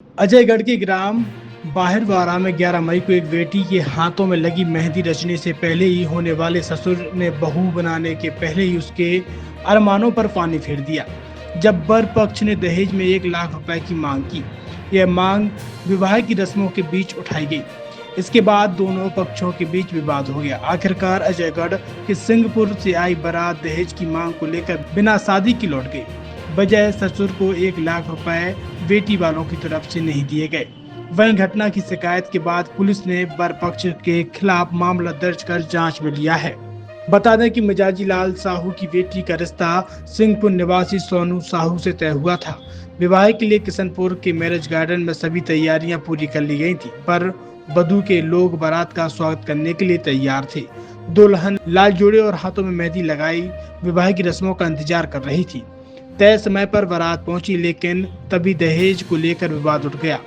अजयगढ़ के ग्राम बाहिरवाड़ा में 11 मई को एक बेटी के हाथों में लगी मेहंदी रचने से पहले ही होने वाले ससुर ने बहू बनाने के पहले ही उसके अरमानों पर पानी फेर दिया। जब वर पक्ष ने दहेज में 1 लाख रुपए की मांग की, यह मांग विवाह की रस्मों के बीच उठाई गई। इसके बाद दोनों पक्षों के बीच विवाद हो गया। आखिरकार अजयगढ़ के सिंहपुर से आई बारात दहेज की मांग को लेकर बिना शादी की लौट गई। बजाय ससुर को 1 लाख रुपए बेटी वालों की तरफ से नहीं दिए गए। वहीं घटना की शिकायत के बाद पुलिस ने वर पक्ष के खिलाफ मामला दर्ज कर जांच में लिया है। बता दें कि मिजाजी लाल साहू की बेटी का रिश्ता सिंहपुर निवासी सोनू साहू से तय हुआ था। विवाह के लिए किशनपुर के मैरिज गार्डन में सभी तैयारियां पूरी कर ली गई थी, पर वधू के लोग बारात का स्वागत करने के लिए तैयार थे। दुल्हन लाल जोड़े और हाथों में मेहंदी लगाई विवाह की रस्मों का इंतजार कर रही थी। तय समय पर बारात पहुंची, लेकिन तभी दहेज को लेकर विवाद उठ गया।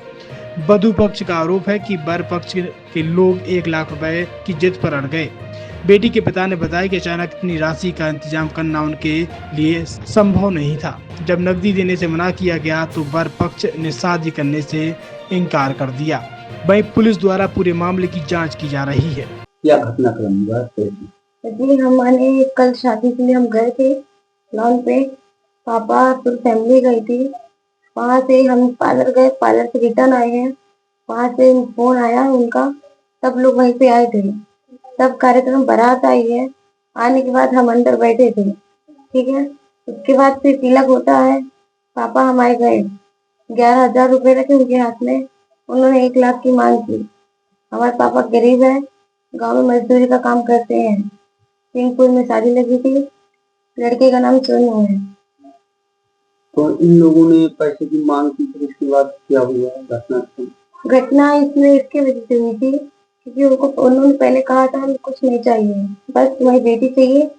वधू पक्ष का आरोप है कि वर पक्ष के लोग 1 लाख रुपए की जिद पर अड़ गए। बेटी के पिता ने बताया कि अचानक इतनी राशि का इंतजाम करना उनके लिए संभव नहीं था। जब नकदी देने से मना किया गया तो वर पक्ष ने शादी करने से इनकार कर दिया। वहीं पुलिस द्वारा पूरे मामले की जांच की जा रही है। क्या घटनाक्रम हुआ? जी, हमारे कल शादी के लिए हम गए थे लॉन पे। पापा पूरी फैमिली गई थी। वहाँ से हम पार्लर गए, पार्लर से रिटर्न आए हैं। वहाँ से फोन आया उनका, सब लोग वहीं पे आए थे। तब कार्यक्रम बारात आई है। आने के बाद हम अंदर बैठे थे, ठीक है। उसके बाद फिर तिलक होता है। पापा हमारे गए, 11,000 रुपए रखे उनके हाथ में। उन्होंने 1 लाख की मांग की। हमारे पापा गरीब है, गाँव में मजदूरी का काम करते हैं। सिंहपुर में शादी लगी थी, लड़के का नाम सोनू है। तो इन लोगों ने पैसे की मांग की, फिर इसके बाद क्या हुआ घटना इसमें इसके वजह से हुई थी क्योंकि उन्होंने पहले कहा था हमें कुछ नहीं चाहिए, बस तुम्हारी बेटी चाहिए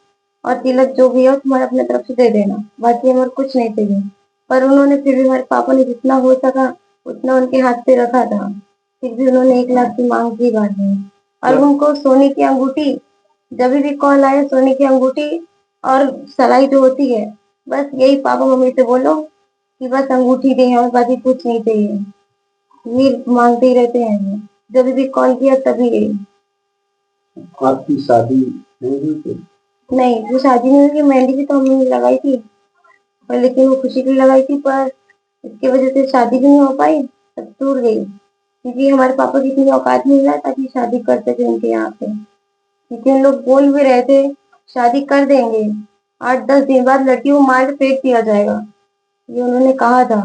और तिलक जो भी है तुम्हारे अपने तरफ से दे देना, बाकी हमारे कुछ नहीं चाहिए। पर उन्होंने फिर भी, हमारे पापा ने जितना हो सका उतना उनके हाथ पे रखा था। फिर भी उन्होंने 1 लाख की मांग की बाद में। और उनको सोने की अंगूठी, जब भी कॉल आए सोने की अंगूठी और सलाई जो होती है, बस यही पापा मम्मी से बोलो कि बस अंगूठी दें और बाकी कुछ नहीं चाहिए। ये मांगते ही रहते हैं, जब भी कॉल किया तभी यही। आपकी शादी नहीं हुई थी? नहीं, वो शादी नहीं हुई। मेहंदी भी तो हमने लगाई थी, पर लेकिन वो खुशी के लिए लगाई थी, पर इसकी वजह से शादी भी नहीं हो पाई, सब टूट गई। क्योंकि हमारे पापा की इतनी औकात नहीं है ताकि शादी कर सके उनके यहाँ पे। क्योंकि उन लोग बोल भी रहे थे शादी कर देंगे, 8-10 दिन बाद लड़की को मार के फेंक दिया जाएगा, ये उन्होंने कहा था।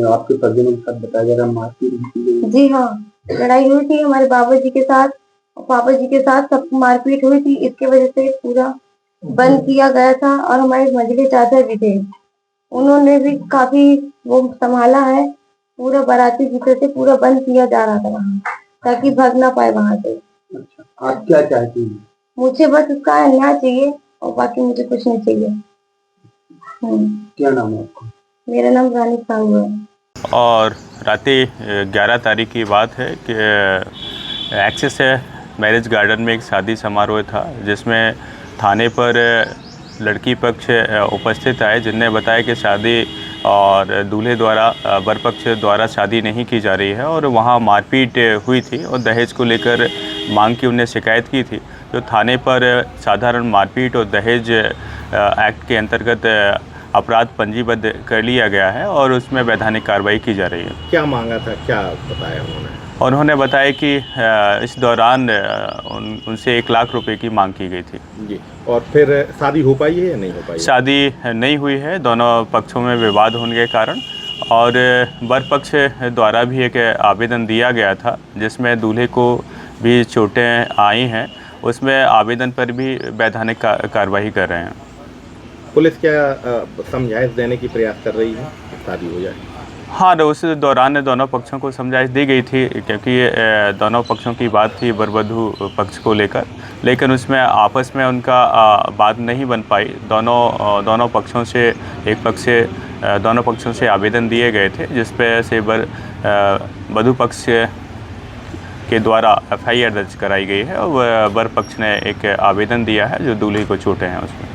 आपके परिजनों के साथ बताया जा रहा मारपीट? जी हाँ, लड़ाई हुई थी हमारे बाबा जी के साथ और पापा जी के साथ, सब मारपीट हुई थी। इसके वजह से पूरा बंद किया गया था। और हमारे मझले चाचा भी थे, उन्होंने भी काफी वो संभाला है। पूरा बाराती जिसे से पूरा बंद किया जा रहा था वहाँ, ताकि भाग ना पाए वहाँ से। अच्छा, आप क्या चाहती हैं? मुझे बस उसका न्याय चाहिए और बाकी मुझे कुछ नहीं चाहिए। क्या नाम है आपका? मेरा नाम रानी साहू है। और रात 11 तारीख की बात है कि एक्सेस मैरिज गार्डन में एक शादी समारोह था, जिसमें थाने पर लड़की पक्ष उपस्थित आए, जिनने बताया कि शादी और दूल्हे द्वारा वर पक्ष द्वारा शादी नहीं की जा रही है और वहाँ मारपीट हुई थी और दहेज को लेकर मांग की उन्हें शिकायत की थी। तो थाने पर साधारण मारपीट और दहेज एक्ट के अंतर्गत अपराध पंजीबद्ध कर लिया गया है और उसमें वैधानिक कार्रवाई की जा रही है। क्या मांगा था, क्या बताया उन्होंने? उन्होंने बताया कि इस दौरान उनसे 1 लाख रुपए की मांग की गई थी। जी, और फिर शादी हो पाई है या नहीं हो पाई? शादी नहीं हुई है, दोनों पक्षों में विवाद होने के कारण। और वर पक्ष द्वारा भी एक आवेदन दिया गया था जिसमें दूल्हे को भी चोटें आई हैं, उसमें आवेदन पर भी वैधानिक कार्रवाई कर रहे हैं। पुलिस क्या समझाइश देने की प्रयास कर रही है शादी हो जाए? हाँ, उस दौरान दोनों पक्षों को समझाइश दी गई थी, क्योंकि दोनों पक्षों की बात थी वर वधू पक्ष को लेकर, लेकिन उसमें आपस में उनका बात नहीं बन पाई। दोनों पक्षों से दोनों पक्षों से आवेदन दिए गए थे, जिस पे से वधू पक्ष के द्वारा FIR दर्ज कराई गई है और वर पक्ष ने एक आवेदन दिया है जो दूल्हे को चोटें हैं उसमें।